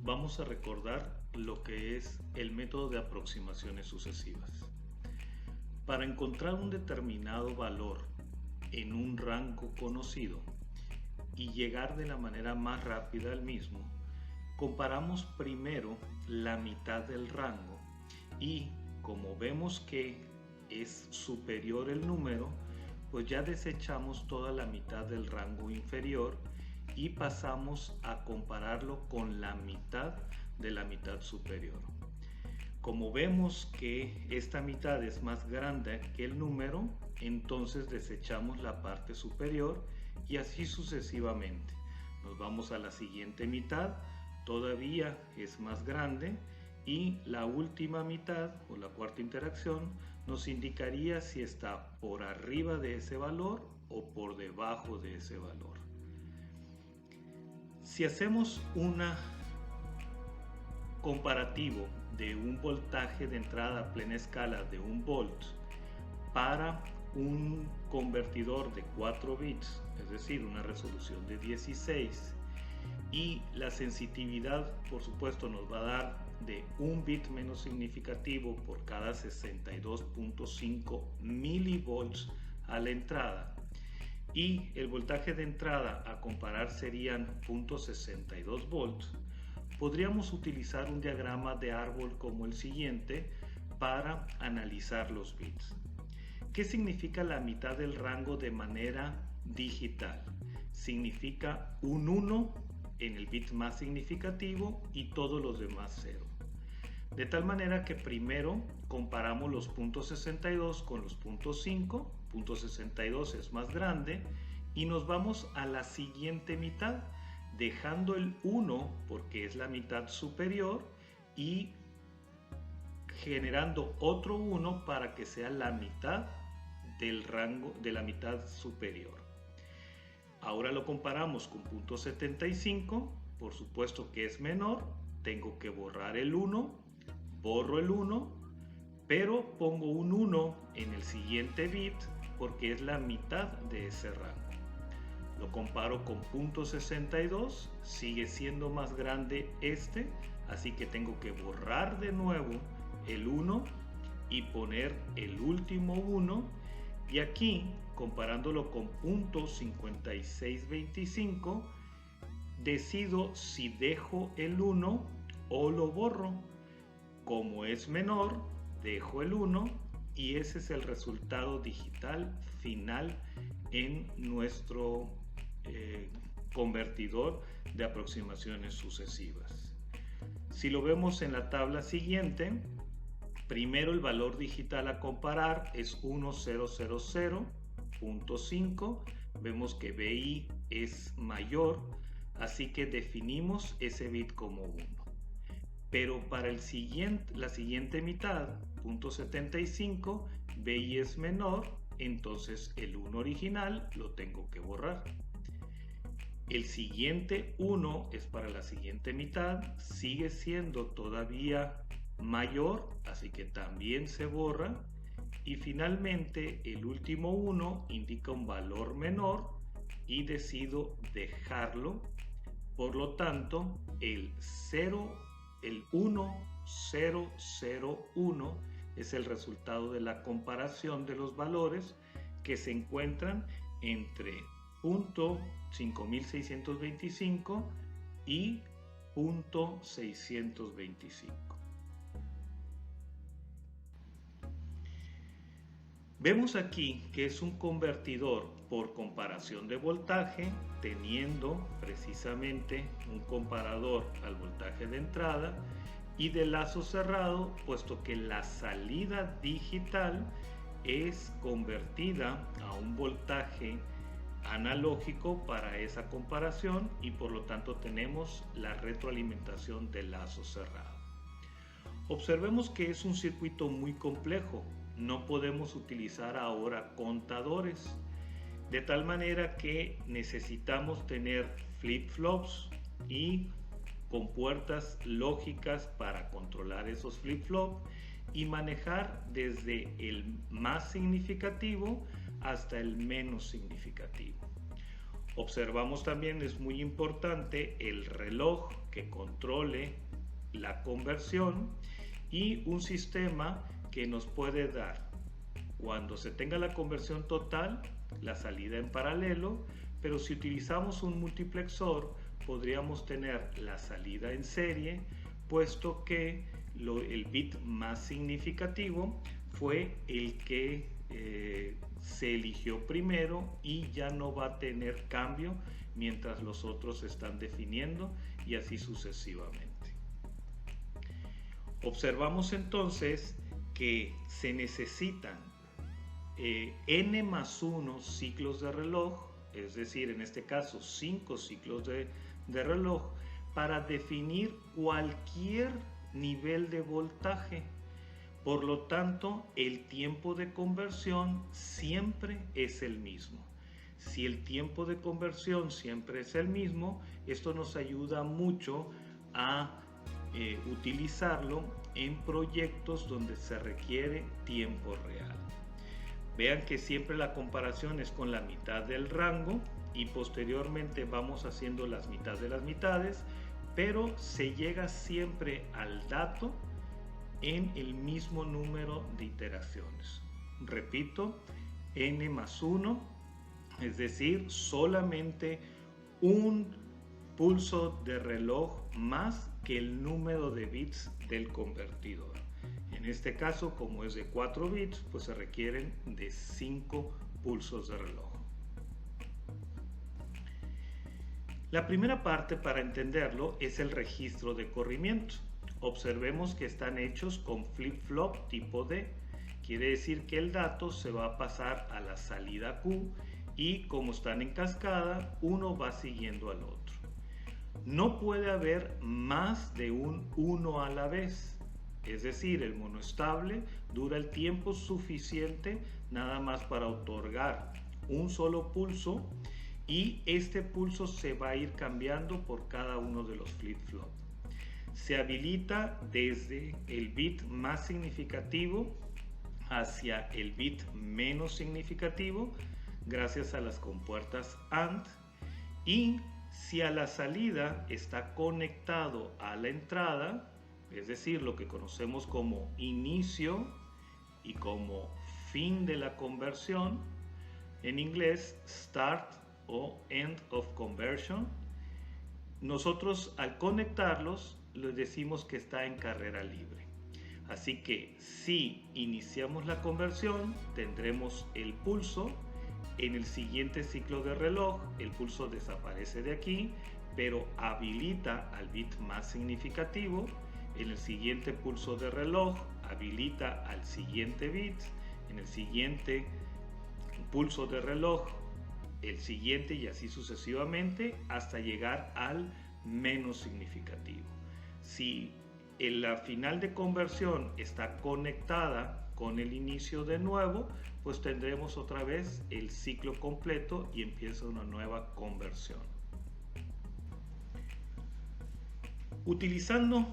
vamos a recordar lo que es el método de aproximaciones sucesivas. Para encontrar un determinado valor en un rango conocido y llegar de la manera más rápida al mismo, comparamos primero la mitad del rango y como vemos que es superior el número, pues ya desechamos toda la mitad del rango inferior y pasamos a compararlo con la mitad de la mitad superior. Como vemos que esta mitad es más grande que el número, entonces desechamos la parte superior y así sucesivamente. Nos vamos a la siguiente mitad, todavía es más grande y la última mitad o la cuarta interacción nos indicaría si está por arriba de ese valor o por debajo de ese valor. Si hacemos una comparativo de un voltaje de entrada a plena escala de 1 volt para un convertidor de 4 bits, es decir, una resolución de 16, y la sensitividad por supuesto nos va a dar de 1 bit menos significativo por cada 62.5 milivolts a la entrada, y el voltaje de entrada a comparar serían 0.62 volts, podríamos utilizar un diagrama de árbol como el siguiente para analizar los bits. ¿Qué significa la mitad del rango de manera digital? Significa un 1 en el bit más significativo y todos los demás 0. De tal manera que primero comparamos los .62 con los .5, .62 es más grande y nos vamos a la siguiente mitad, dejando el 1 porque es la mitad superior y generando otro 1 para que sea la mitad del rango de la mitad superior. Ahora lo comparamos con .75, por supuesto que es menor, tengo que borrar el 1, borro el 1, pero pongo un 1 en el siguiente bit porque es la mitad de ese rango. Lo comparo con .62, sigue siendo más grande este, así que tengo que borrar de nuevo el 1 y poner el último 1, y aquí comparándolo con .5625 decido si dejo el 1 o lo borro. Como es menor, dejo el 1 y ese es el resultado digital final en nuestro convertidor de aproximaciones sucesivas. Si lo vemos en la tabla siguiente, primero el valor digital a comparar es 1000.5, vemos que BI es mayor, así que definimos ese bit como 1. Pero para la siguiente mitad, .75, BI es menor, entonces el 1 original lo tengo que borrar. El siguiente 1 es para la siguiente mitad, sigue siendo todavía mayor, así que también se borra. Y finalmente el último 1 indica un valor menor y decido dejarlo. Por lo tanto, el 1001 es el resultado de la comparación de los valores que se encuentran entre .5625 y .625. Vemos aquí que es un convertidor por comparación de voltaje, teniendo precisamente un comparador al voltaje de entrada y de lazo cerrado, puesto que la salida digital es convertida a un voltaje analógico para esa comparación y por lo tanto tenemos la retroalimentación del lazo cerrado. Observemos que es un circuito muy complejo, no podemos utilizar ahora contadores, de tal manera que necesitamos tener flip-flops y compuertas lógicas para controlar esos flip-flops y manejar desde el más significativo hasta el menos significativo. Observamos también, es muy importante, el reloj que que controle la conversión y un sistema que nos puede dar, cuando se tenga la conversión total, la salida en paralelo, pero si utilizamos un multiplexor podríamos tener la salida en serie, puesto que el bit más significativo fue el que se eligió primero y ya no va a tener cambio mientras los otros se están definiendo, y así sucesivamente. Observamos entonces que se necesitan n más 1 ciclos de reloj, es decir, en este caso 5 ciclos de reloj, para definir cualquier nivel de voltaje. Por lo tanto, el tiempo de conversión siempre es el mismo. Si el tiempo de conversión siempre es el mismo, esto nos ayuda mucho a utilizarlo en proyectos donde se requiere tiempo real. Vean que siempre la comparación es con la mitad del rango y posteriormente vamos haciendo las mitades de las mitades, pero se llega siempre al dato en el mismo número de iteraciones. Repito, n más 1, es decir, solamente un pulso de reloj más que el número de bits del convertidor. En este caso, como es de 4 bits, pues se requieren de 5 pulsos de reloj. La primera parte para entenderlo es el registro de corrimiento. Observemos que están hechos con flip-flop tipo D. Quiere decir que el dato se va a pasar a la salida Q y como están en cascada, uno va siguiendo al otro. No puede haber más de un 1 a la vez. Es decir, el monoestable dura el tiempo suficiente nada más para otorgar un solo pulso y este pulso se va a ir cambiando por cada uno de los flip-flop. Se habilita desde el bit más significativo hacia el bit menos significativo gracias a las compuertas AND, y si a la salida está conectado a la entrada, es decir, lo que conocemos como inicio y como fin de la conversión, en inglés start o end of conversion, nosotros al conectarlos les decimos que está en carrera libre. Así que si iniciamos la conversión, tendremos el pulso. En el siguiente ciclo de reloj, el pulso desaparece de aquí, pero habilita al bit más significativo. En el siguiente pulso de reloj habilita al siguiente bit, en el siguiente pulso de reloj el siguiente, y así sucesivamente hasta llegar al menos significativo. Si la final de conversión está conectada con el inicio de nuevo, pues tendremos otra vez el ciclo completo y empieza una nueva conversión. Utilizando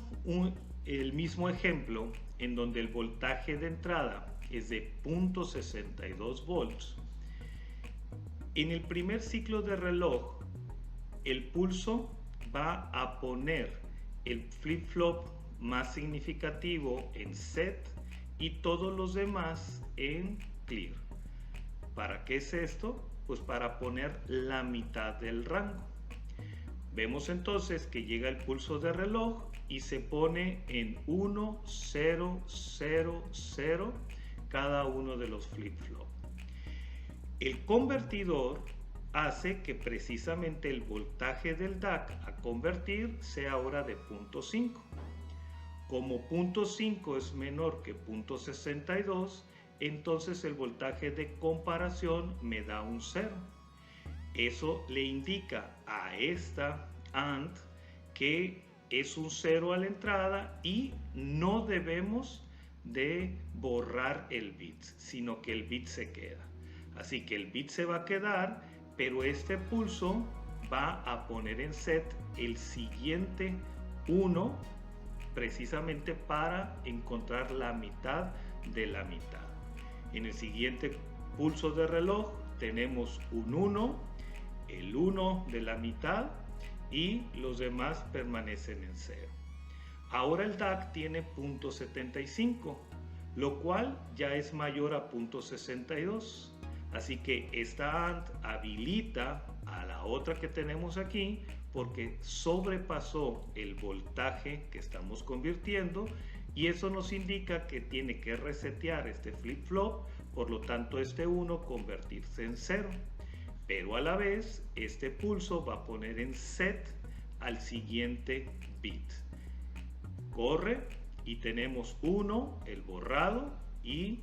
el mismo ejemplo en donde el voltaje de entrada es de 0.62 volts, en el primer ciclo de reloj el pulso va a poner el flip-flop más significativo en set y todos los demás en clear. ¿Para qué es esto? Pues para poner la mitad del rango. Vemos entonces que llega el pulso de reloj y se pone en 1, 0, 0, 0 cada uno de los flip-flop. El convertidor hace que precisamente el voltaje del DAC a convertir sea ahora de 0.5. Como 0.5 es menor que 0.62, entonces el voltaje de comparación me da un 0. Eso le indica a esta AND que es un 0 a la entrada y no debemos de borrar el bit, sino que el bit se queda. Así que el bit se va a quedar, pero este pulso va a poner en set el siguiente 1 precisamente para encontrar la mitad de la mitad. En el siguiente pulso de reloj tenemos un 1, el 1 de la mitad, y los demás permanecen en 0. Ahora el DAC tiene 0.75, lo cual ya es mayor a 0.62. Así que esta AND habilita a la otra que tenemos aquí porque sobrepasó el voltaje que estamos convirtiendo, y eso nos indica que tiene que resetear este flip-flop, por lo tanto este 1 convertirse en 0. Pero a la vez este pulso va a poner en set al siguiente bit. Corre y tenemos 1, el borrado, y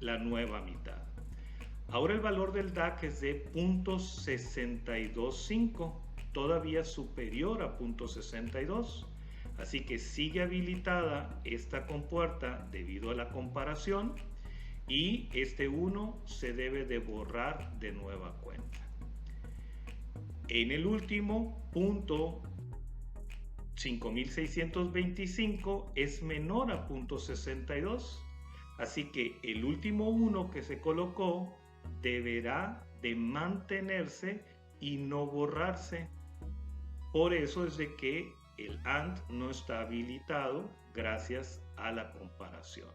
la nueva mitad. Ahora el valor del DAC es de 0.625, todavía superior a 0.62. Así que sigue habilitada esta compuerta debido a la comparación, y este 1 se debe de borrar de nueva cuenta. En el último punto 5625 es menor a 0.62, así que el último 1 que se colocó deberá de mantenerse y no borrarse. Por eso es de que el AND no está habilitado gracias a la comparación.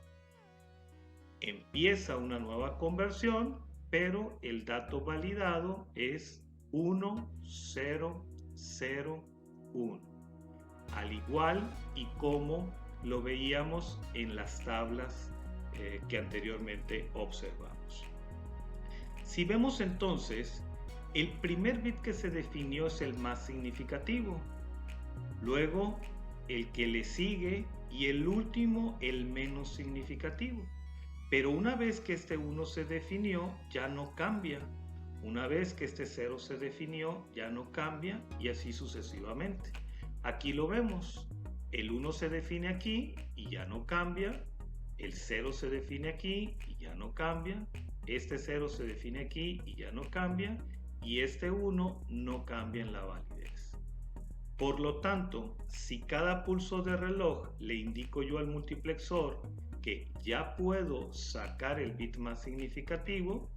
Empieza una nueva conversión, pero el dato validado es 1001, al igual y como lo veíamos en las tablas que anteriormente observamos. Si vemos entonces, el primer bit que se definió es el más significativo, luego el que le sigue y el último el menos significativo. Pero una vez que este 1 se definió, ya no cambia. Una vez que este 0 se definió, ya no cambia, y así sucesivamente. Aquí lo vemos. El 1 se define aquí y ya no cambia. El 0 se define aquí y ya no cambia. Este 0 se define aquí y ya no cambia. Y este 1 no cambia en la validez. Por lo tanto, si cada pulso de reloj le indico yo al multiplexor que ya puedo sacar el bit más significativo,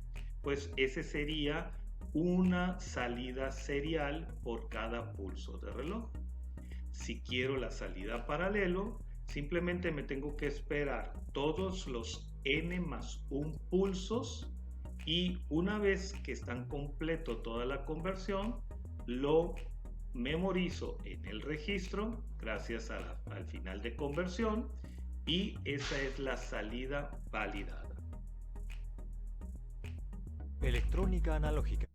pues ese sería una salida serial por cada pulso de reloj. Si quiero la salida paralelo, simplemente me tengo que esperar todos los n+1 pulsos, y una vez que están completo toda la conversión, lo memorizo en el registro gracias al final de conversión, y esa es la salida validada. Electrónica analógica.